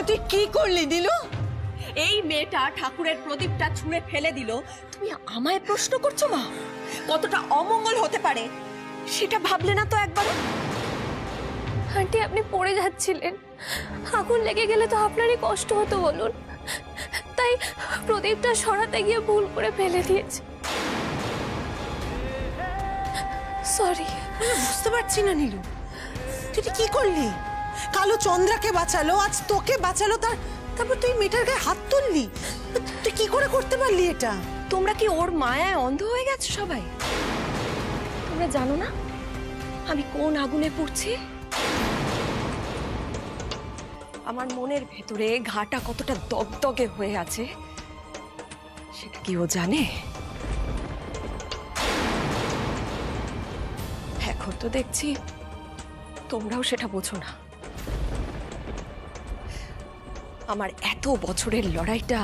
তুই কি করলি নীলু? এই মেয়েটা ঠাকুরের প্রদীপটা ছুঁড়ে ফেলে দিল, তুমি আমায় প্রশ্ন করছো মা? কতটা অমঙ্গল হতে পারে সেটা ভাবলে না তো একবার? আন্টি আপনি পড়ে যাচ্ছিলেন, আগুন লেগে গেলে তো আপনারই কষ্ট হতো বলুন, তাই প্রদীপটা সরাতে গিয়ে ভুল করে ফেলে দিয়েছে। সরি। বুঝতে পারছি না নীলু, তুই কি করলি? কালো চন্দ্রাকে বাঁচালো, আজ তোকে বাঁচালো, তারপর তুই মেয়েটার গায়ে হাত তুললি। তুই কি করে করতে পারলি এটা? তোমরা কি ওর মায়ায় অন্ধ হয়ে গেছো সবাই? তোমরা জানো না আমি কোন আগুনে পড়ছি? আমার মনের ভেতরে ঘাটা কতটা দগদগে হয়ে আছে সেটা কি ও জানে? এখন তো দেখছি তোমরাও সেটা বোঝো না। আমার এত বছরের লড়াইটা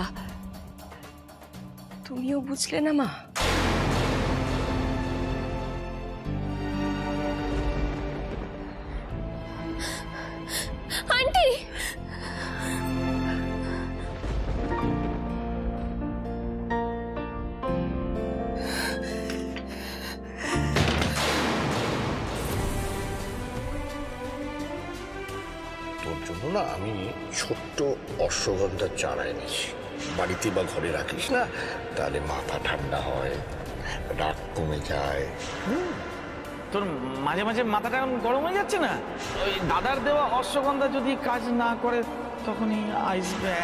তুমিও বুঝলে না মা? আন্টি তোর জন্য না আমি ছোট্ট অশ্বগন্ধার চারা এনেছি, বাড়িতে বা ঘরে রাখিস না, তাহলে মাথা ঠান্ডা হয়, রাগ কমে যায়। তোর মাঝে মাঝে মাথাটা এখন গরম হয়ে যাচ্ছে না? ওই দাদার দেওয়া অশ্বগন্ধা যদি কাজ না করে তখনই আসবে।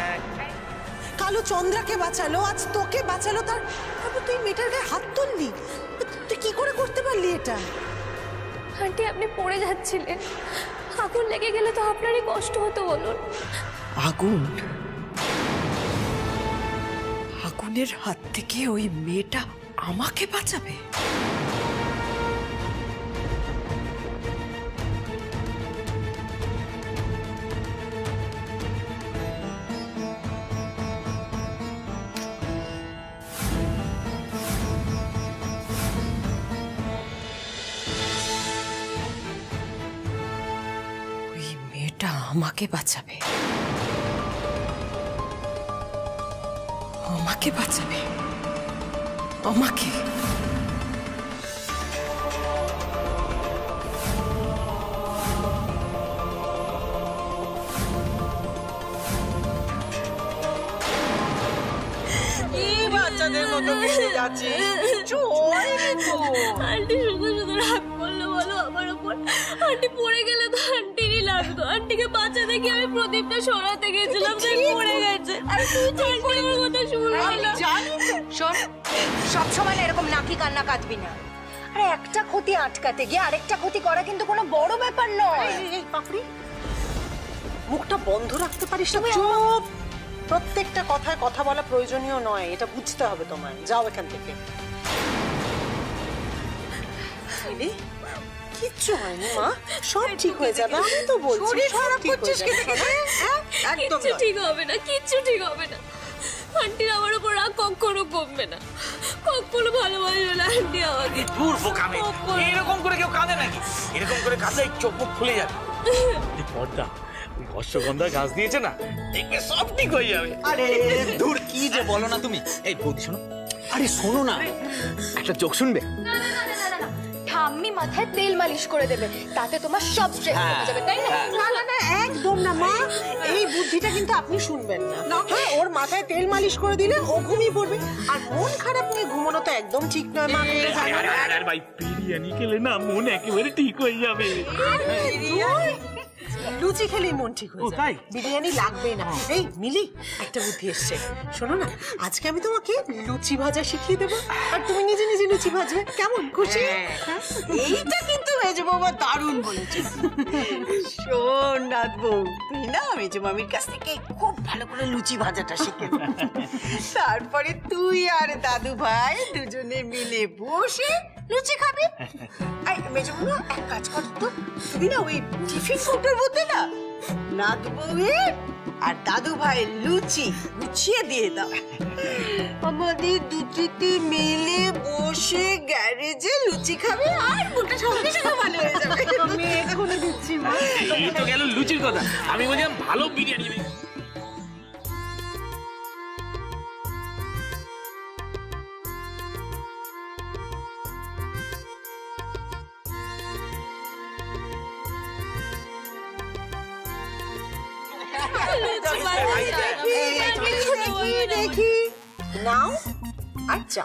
কালো চন্দ্রাকে বাঁচালো, আজ তোকে বাঁচালো, তারপর তুই মেয়েটার গায়ে হাত তুললি। তুই কি করে করতে পারলি এটা? আন্টি আপনি পড়ে যাচ্ছিলেন, আগুন লেগে গেলে তো আপনারই কষ্ট হতো বলুন। আগুন? আগুনের হাত থেকে ওই মেয়েটা আমাকে বাঁচাবে? আমাকে বাঁচাবে, আমাকে বাঁচাবে, আমাকে। বাচ্চাদের মতো মিশে যাচ্ছে। আন্টি শুধু শুধু রাগ করলো বলো আমার উপর? আন্টি পড়ে গেলে তো আন্টিরই লাগতো। আন্টিকে বাঁচাতে গিয়ে আমি প্রদীপটা সরাতে গেছিলাম, তাই পড়ে গেছে। আমার কথা শুনলো না। শোন, সবসময় এরকম নাকি কান্না কাঁদবি না। আরে একটা ক্ষতি আটকাতে গিয়ে আরেকটা ক্ষতি করা কিন্তু কোনো বড় ব্যাপার নয়। এই পাপড়ি, মুখটা বন্ধ রাখতে পারিস না? চুপ। প্রত্যেকটা কথায় কথা বলা প্রয়োজনীয় নয়, এটা বুঝতে হবে তোমায়। যাও এখান থেকে। কিচ্ছু হয়নি মা, সব ঠিক হয়ে যাবে। আমি তো বলছি খারাপ করছিস কি? একদম কিচ্ছু ঠিক হবে না, কিচ্ছু ঠিক হবে না। আন্টির আমার উপর রাগ কখনো কমবে না, কখনো ভালোবাসবে না আন্টি আমাকে। দূর বোকামে, এরকম করে কেউ কাঁদে নাকি? এরকম করে কাঁদলে চোখ মুখ খুলে যাবে। পর্দা ওই অশ্বগন্ধা গাছ দিয়েছে না, দেখবে সব ঠিক হয়ে যাবে। আরে দূর, কি যে বলো না তুমি। এই বৌদি শোনো, আরে শোনো না, একটা জোক শুনবে? না না না না না, ঠাম্মি মাথায় তেল মালিশ করে দেবে, তাতে তোমার সব স্ট্রেস কমে যাবে, তাই না? না না না, একদম না মা, এই বুদ্ধিটা কিন্তু আপনি শুনবেন না। হ্যাঁ, ওর মাথায় তেল মালিশ করে দিলে ও ঘুমিয়ে পড়বে। আর মন খারাপ নিয়ে ঘুমানো তো একদম ঠিক নয় মা। আরে ভাই, বিরিয়ানি খেলে না মন একেবারে ঠিক হয়ে যাবে। লুচি খেলেই মন ঠিক হয়ে যাবে, বিরিয়ানি লাগবে না। এই মিলি, একটা বুদ্ধি এসছে, শোনো না, আজকে আমি তোমাকে লুচি ভাজা শিখিয়ে দেবো, আর তুমি নিজে নিজে লুচি ভাজবে। কেমন, খুশি? এইটা কিন্তু মেজো বৌমা দারুণ বলেছে। শোন নাথ বউ, তুই না মেজো মামির কাছ থেকে খুব ভালো করে লুচি ভাজাটা শিখে নে। তারপরে তুই আর দাদু ভাই দুজনে মিলে বসে লুচি খাবে। মেজো বৌমা এক কাজ কর তো, তুমি না ওই টিফিন কৌটোর মধ্যে না নাথ বউয়ের আর দাদু ভাই লুচি গুছিয়ে দিয়ে দাও। আমাদের দুটিতে মিলে বসে গ্যারেজে লুচি খাবে, আর মোটা সঙ্গে সঙ্গে ভালো হয়ে যাবে। আমি এখনো দিচ্ছি মা। এই তো গেল লুচির কথা, আমি বলছিলাম ভালো বিরিয়ানি। দেখি নাও আচ্ছা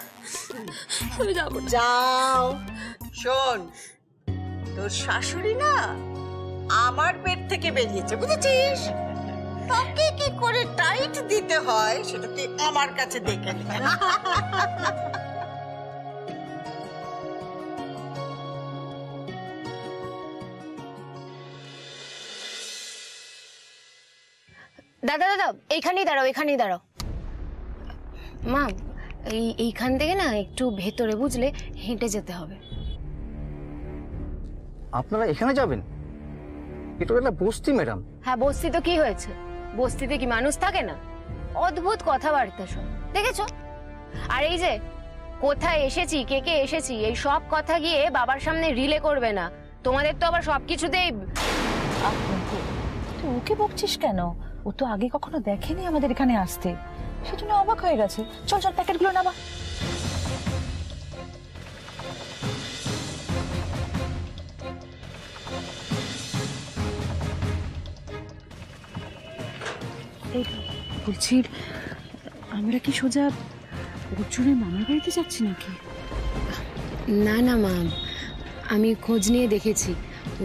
যাও। শোন, তোর শাশুড়ি না আমার পেট থেকে বেরিয়েছে, বুঝেছিস? তোকে কি করে টাইট দিতে হয় সেটা তুই আমার কাছে দেখে নে। দাদা দাদা এইখানেই দাঁড়াও, এখানেই দাঁড়াও। মা এইখান থেকে না একটু ভেতরে, বুঝলে, হেঁটে যেতে হবে। আপনারা এখানে যাবেন? এটা একটা বস্তি ম্যাডাম। হ্যাঁ বস্তি তো কি হয়েছে, বস্তিতে কি মানুষ থাকে না? অদ্ভুত কথাবার্তা সব, দেখেছো? আর এই যে কোথায় এসেছি, কে কে এসেছি, এই সব কথা গিয়ে বাবার সামনে রিলে করবে না। তোমাদের তো আবার সবকিছুতেই। তুই ওকে বকছিস কেন? ও তো আগে কখনো দেখেনি আমাদের এখানে আসতে, সেজন্য অবাক হয়ে গেছে। চল চল প্যাকেটগুলো নামা। বলছি, আমরা কি সোজা অর্জুনের মামার বাড়িতে যাচ্ছি নাকি? না না মা, আমি খোঁজ নিয়ে দেখেছি,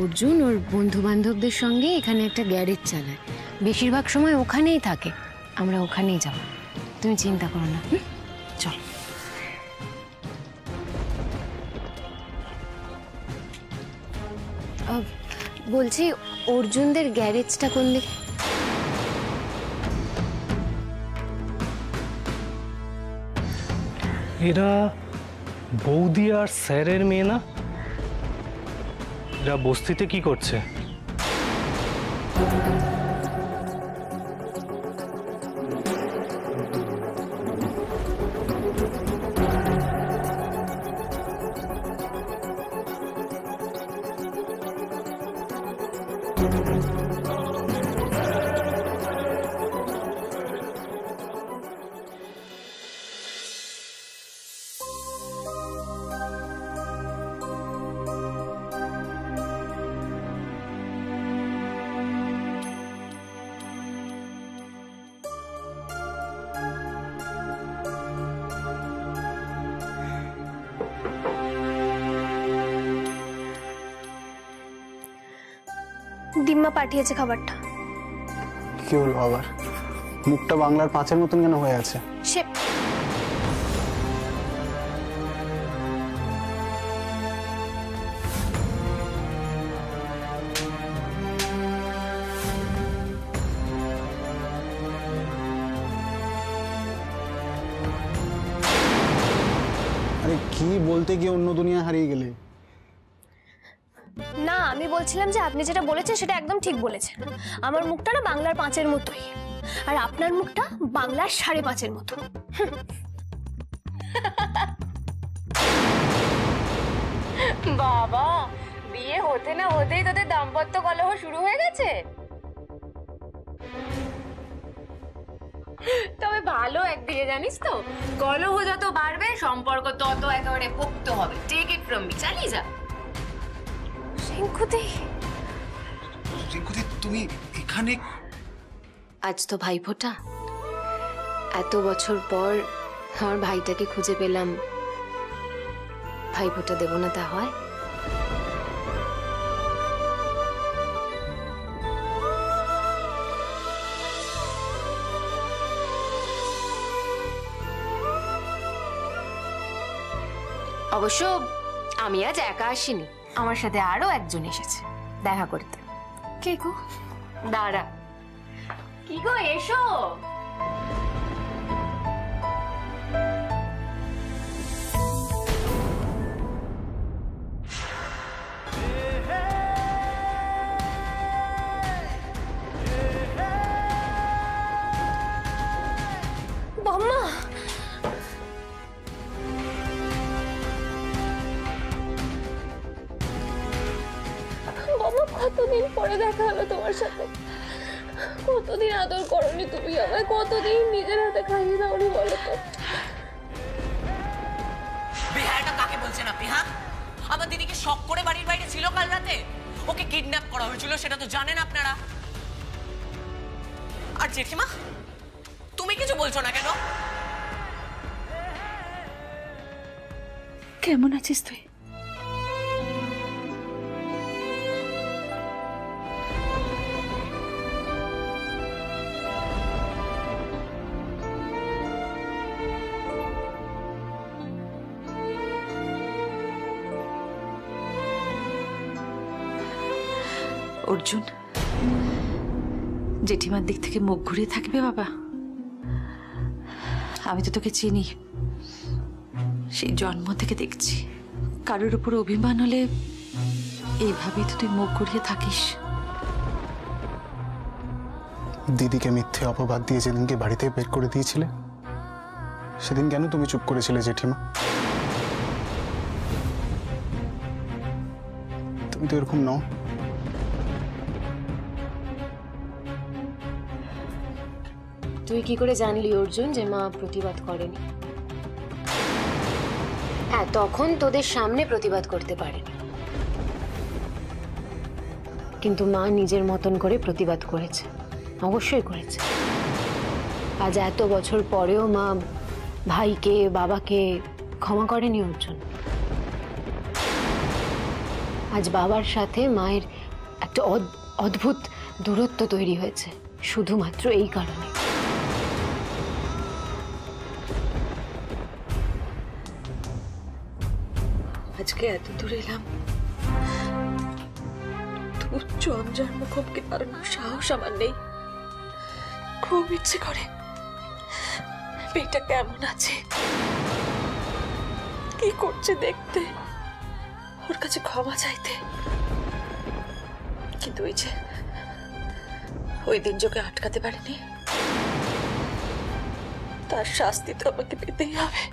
অর্জুন ওর বন্ধু বান্ধবদের সঙ্গে এখানে একটা গ্যারেজ চালায়, বেশিরভাগ সময় ওখানেই থাকে। আমরা ওখানেই যাব, তুমি চিন্তা করো না। চল। বলছি অর্জুনদের গ্যারেজটা কোন দিকে? এরা বৌদি আর স্যারের মেয়ে না? এরা বস্তিতে কি করছে? দিম্মা পাঠিয়েছে খাবারটা। কি হলো আবার? মুখটা বাংলার 5-এর মতন কেন হয়ে আছে? সে আরে কি বলতে গিয়ে অন্য দুনিয়া হারিয়ে গেলে? না, আমি বলছিলাম যে আপনি যেটা বলেছেন সেটা একদম ঠিক বলেছেন। আমার মুখটা না বাংলার 5-এর মতোই, আর আপনার মুখটা বাংলার 5.5-এর মতো। বাবা, বিয়ে হতে না হতেই তোদের দাম্পত্য কলহ শুরু হয়ে গেছে। তবে ভালো একদিকে, জানিস তো, কলহ যত বাড়বে সম্পর্ক তত একেবারে পোক্ত হবে। টেক ইট ফ্রম মি, চালিয়ে যা। রিঙ্কুদি, তুমি এখানে? আজ তো ভাইফোঁটা, এত বছর পর আমার ভাইটাকে খুঁজে পেলাম, ভাইফোঁটা দেব না তা হয়? অবশ্য আমি আজ একা আসিনি, আমার সাথে আরো একজন এসেছে দেখা করতে। কে গো? দাঁড়া। কি গো, এসো। বম্মা, কতদিন পরে দেখা হলো তোমার সাথে। কতদিন আদর করনি তুমি আমায়, কতদিন নিজের হাতে খাইয়ে দাওনি বলো তো। বিহারটা কাকে বলছেন আপনি? হ্যাঁ, আমার দিদিকে শক করে বাড়ির বাইরে ছিল কাল রাতে, ওকে কিডন্যাপ করা হয়েছিল, সেটা তো জানেন আপনারা। আর জেঠিমা তুমি কিছু বলছো না কেন? কেমন আছিস তুই? অর্জুন, জেঠিমার দিক থেকে মুখ ঘুরিয়ে থাকবে বাবা? আমি তো তোকে চিনি, সেই জন্ম থেকে দেখছি কারোর উপর অভিমান হলে এইভাবেই তো তুই মুখ ঘুরিয়ে থাকিস। দিদিকে মিথ্যে অপবাদ দিয়ে যেদিনকে বাড়িতে বের করে দিয়েছিলে সেদিন কেন তুমি চুপ করেছিলে জেঠিমা? তুমি তো এরকম নও। তুই কি করে জানলি অর্জুন যে মা প্রতিবাদ করেনি? হ্যাঁ, তখন তোদের সামনে প্রতিবাদ করতে পারেনি, কিন্তু মা নিজের মতন করে প্রতিবাদ করেছে, অবশ্যই করেছে। আজ এত বছর পরেও মা ভাইকে বাবাকে ক্ষমা করেনি অর্জুন। আজ বাবার সাথে মায়ের একটা অদ্ভুত দূরত্ব তৈরি হয়েছে শুধুমাত্র এই কারণে। আজকে এত দূর এলাম, তবু চঞ্চল মুখকে পারানোর সাহস আমার নেই। খুব ইচ্ছে করে মেয়েটা কেমন আছে, কি করছে দেখতে, ওর কাছে ক্ষমা চাইতে। কিন্তু ওই দিন যোগে আটকাতে পারেনি, তার শাস্তি তো আমাকে পেতেই হবে।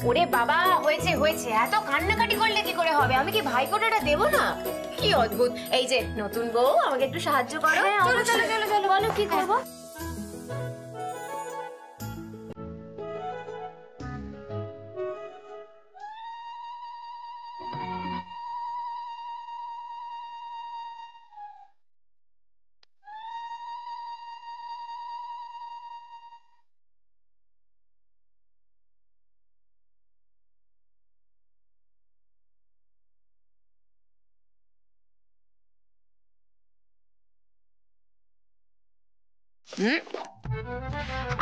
ওরে বাবা, হয়েছে হয়েছে, এত কান্নাকাটি করলে কি করে হবে? আমি কি ভাইফোঁটাটা দেবো না? কি অদ্ভুত। এই যে নতুন বউ, আমাকে একটু সাহায্য করো। চলো চলো চলো চলো, বলো কি করবো?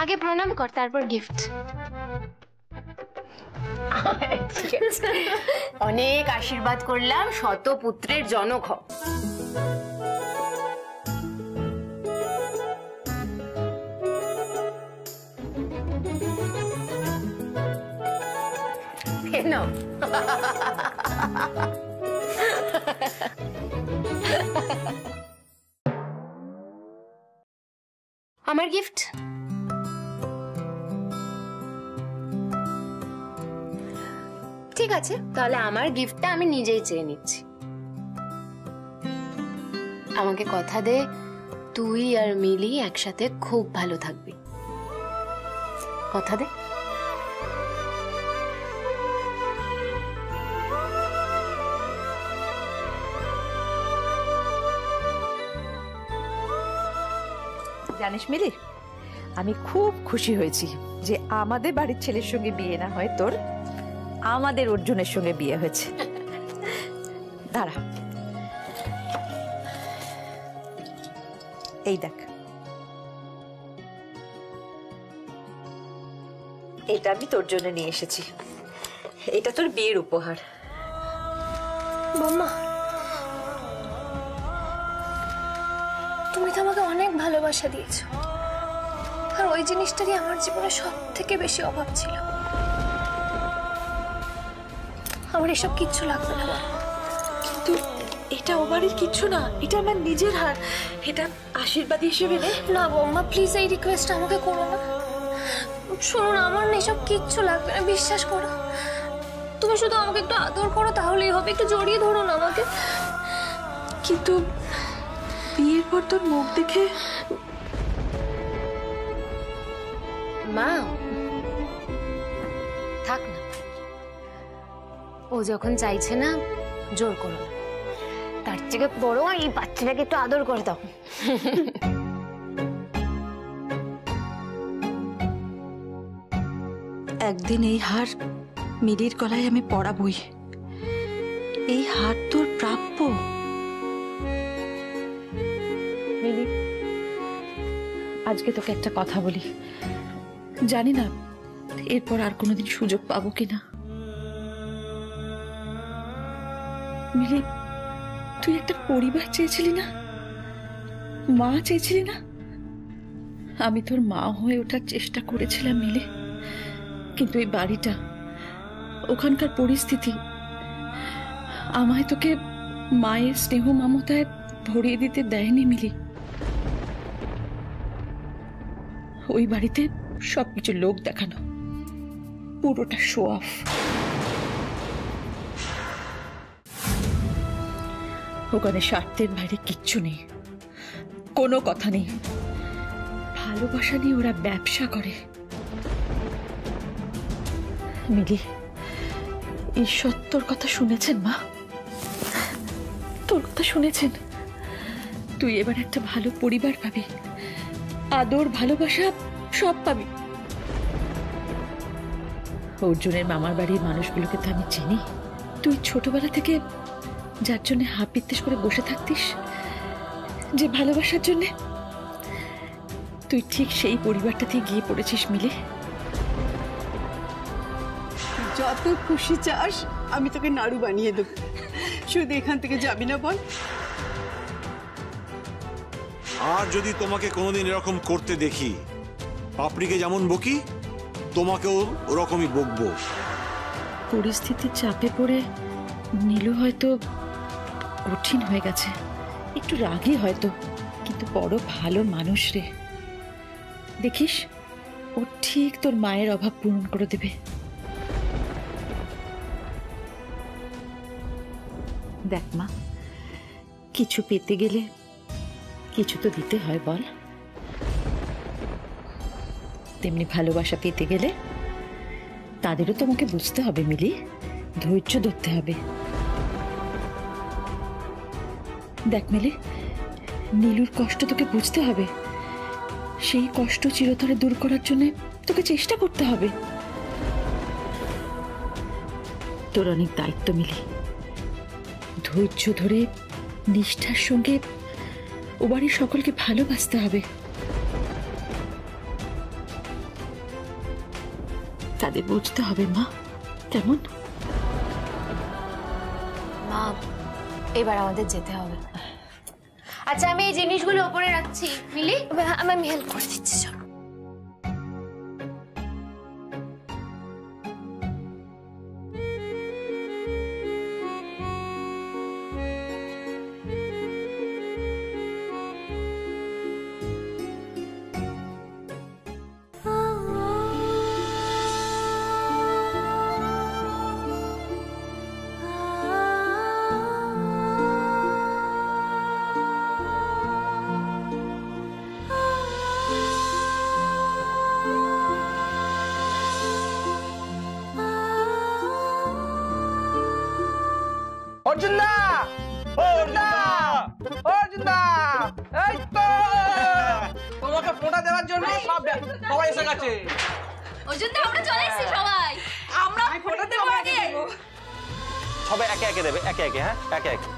আগে প্রণাম কর, তারপর গিফট। অনেক আশীর্বাদ করলাম, শত পুত্রের জনক হ। কেন আমার গিফট? ঠিক আছে, তাহলে আমার গিফটটা আমি নিজেই চেয়ে নিচ্ছি। আমাকে কথা দে, তুই আর মিলি একসাথে খুব ভালো থাকবি। কথা দে। জানিস মিলি, আমি খুব খুশি হয়েছি যে আমাদের বাড়ির ছেলের সঙ্গে বিয়ে না হয় তোর আমাদের অর্জুনের সঙ্গে বিয়ে হয়েছে। দাঁড়া, এই দেখ, এটা আমি তোর জন্য নিয়ে এসেছি। এটা তোর বিয়ের উপহার। মাম্মা, তুমি তো আমাকে অনেক ভালোবাসা দিয়েছো, আর ওই জিনিসটারই আমার জীবনে সব থেকে বেশি অভাব ছিল। আমার এসব কিচ্ছু লাগবে না বাবা। কিন্তু এটা ও বাড়ির কিচ্ছু না, এটা আমার নিজের হার, এটা আশীর্বাদ হিসেবে নে। না বৌমা, প্লিজ এই রিকোয়েস্ট আমাকে করো না। শোনো না, আমার না এসব কিচ্ছু লাগবে না, বিশ্বাস করো। তুমি শুধু আমাকে একটু আদর করো, তাহলেই হবে। একটু জড়িয়ে ধরো না আমাকে। কিন্তু বিয়ের পর তোর মুখ দেখে মা থাক না, ও যখন চাইছে না জোর করো না। তার থেকে বড় এই বাচ্চাটাকে একটু আদর করে দাও। একদিন এই হার মিলির গলায় আমি পরাবই। এই হার তোর প্রাপ্য। মিলি, আজকে তোকে একটা কথা বলি, জানি না এরপর আর কোনোদিন সুযোগ পাবো কিনা। মিলি, তুই একটা পরিবার চেয়েছিলি না, মা চেয়েছিলি না? আমি তোর মা হয়ে ওঠার চেষ্টা করেছিলাম মিলি, কিন্তু এই বাড়িটা, ওখানকার পরিস্থিতি আমায় তোকে মায়ের স্নেহ মমতায় ভরিয়ে দিতে দেয়নি মিলি। ওই বাড়িতে সবকিছু লোক দেখানো, পুরোটা শো অফ। ওখানে স্বার্থের বাইরে কিচ্ছু নেই, কোনো কথা নেই। ভালোবাসা নিয়ে ওরা ব্যবসা করে। মিলি, ঈশ্বর তোর কথা শুনেছেন মা, তোর কথা শুনেছেন। তুই এবার একটা ভালো পরিবার পাবি, আদর ভালোবাসা সব পাবি। অর্জুনের মামার বাড়ির মানুষগুলোকে তো আমি চিনি। তুই ছোটবেলা থেকে যার জন্য হাত বিত্তেশ করে বসে থাকতিস, যে ভালোবাসার জন্য, তুই ঠিক সেই পরিবারটাতে গিয়ে পড়েছিস মিলি। যত খুশি চাস আমি তোকে নাড়ু বানিয়ে দেবো, শুধু এখান থেকে যাবি না বল। আর যদি তোমাকে কোনোদিন এরকম করতে দেখি, পাপড়িকে যেমন বকি তোমাকেও ওরকমই বকবো। পরিস্থিতির চাপে পড়ে নীলু হয়তো কঠিন হয়ে গেছে, একটু রাগী হয়তো, কিন্তু বড় ভালো মানুষ রে। দেখিস ও ঠিক তোর মায়ের অভাব পূরণ করে দেবে। দেখ মা, কিছু পেতে গেলে কিছু তো দিতে হয় বল। তেমনি ভালোবাসা পেতে গেলে তাদেরও তোমাকে বুঝতে হবে মিলি, ধৈর্য ধরতে হবে। দেখ মিলি, নীলুর কষ্ট তোকে বুঝতে হবে, সেই কষ্ট চিরতরে দূর করার জন্য তোকে চেষ্টা করতে হবে। তোর অনেক দায়িত্ব মিলি, ধৈর্য ধরে নিষ্ঠার সঙ্গে ও বাড়ির সকলকে ভালোবাসতে হবে। তাদের বুঝতে হবে মা, কেমন? মা, এবার আমাদের যেতে হবে। আচ্ছা, আমি এই জিনিসগুলো উপরে রাখছি। মিলি, আমি হেল্প করে দিচ্ছি। চলো। অর্জুনদা, অর্জুনদা, অর্জুনদা, এই তো তোমাকে ফোঁটা দেওয়ার জন্য সবাই এসে গেছে। অর্জুনদা, আমরা চলে এসেছি সবাই। আমরা ফোঁটা দেবো আগে। সবাই একে একে দেবে, একে একে। হ্যাঁ, একে একে।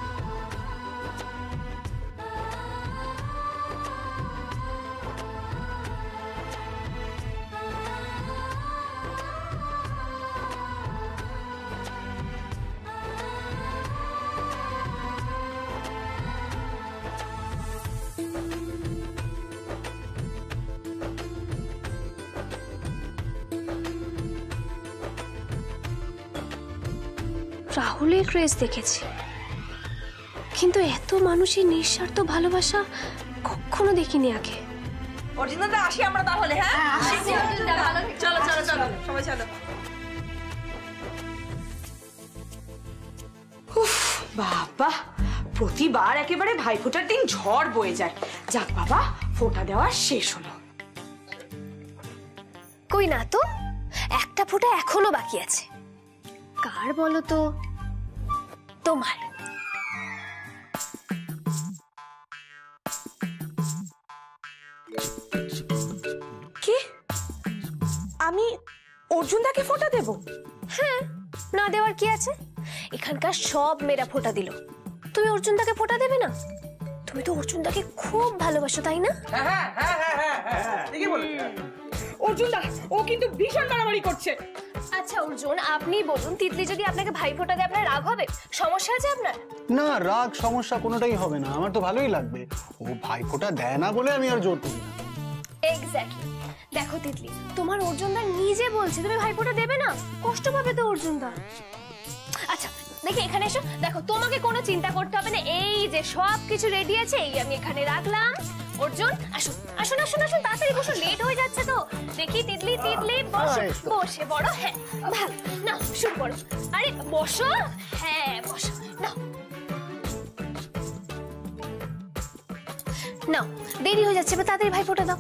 রাহুলের ক্রেজ দেখেছি, কিন্তু এত মানুষের নিঃস্বার্থ ভালোবাসা কখনো দেখিনি আগে। অর্জুনদা আসি আমরা তাহলে। হ্যাঁ চলো চলো চলো সবাই চলো। বাবা, প্রতিবার একেবারে ভাইফোঁটার দিন ঝড় বয়ে যায়। যাক বাবা, ফোঁটা দেওয়া শেষ হলো। কই না তো, একটা ফোঁটা এখনো বাকি আছে। কার বলো তো? তোমার। কি? আমি অর্জুনদাকে ফোঁটা দেব? হ্যাঁ, না দেওয়ার কি আছে? এখানকার সব মেয়েরা ফোঁটা দিল, তুমি অর্জুনদাকে ফোঁটা দেবে না? তুমি তো অর্জুনদাকে খুব ভালোবাসো, তাই না? অর্জুনদা, ও কিন্তু ভীষণ বাড়াবাড়ি করছে। আচ্ছা অর্জুন, আপনি বলুন, তিতলি যদি আপনাকে ভাই ফোঁটা দেয় আপনার রাগ হবে? সমস্যা আছে আপনার? না, রাগ সমস্যা কোনোটাই হবে না, আমার তো ভালোই লাগবে। ও ভাইফোঁটা দেয় না বলে আমি আর জোর করি না। এক্স্যাক্টলি। দেখো তিতলি, তোমার অর্জুনদা নিজে বলছে তুমি ভাই ফোঁটা দেবে না, কষ্ট পাবে তো অর্জুনদা। আচ্ছা দেখি এখানে এসো, দেখো তোমাকে কোনো চিন্তা করতে হবে না, এই যে সব কিছু রেডি আছে, এই আমি এখানে রাখলাম। অর্জুন আসুন আসুন আসুন আসুন, তাড়াতাড়ি বসো, লেট হয়ে যাচ্ছে তো। দেখি তিতলি তিতলি বসো, বসে বড়। হ্যাঁ ভালো, না শুরু করো। আরে বসো, হ্যাঁ বসো। নাও নাও, দেরি হয়ে যাচ্ছে, তাড়াতাড়ি ভাই ফোঁটা দাও।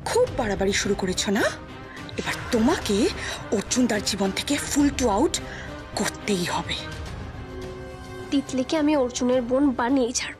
খুব বাড়াবাড়ি শুরু করেছো না? এবার তোমাকে অর্জুনদার জীবন থেকে ফুল টু আউট করতেই হবে। তিতলিকে আমি অর্জুনের বোন বানিয়েই ছাড়ব।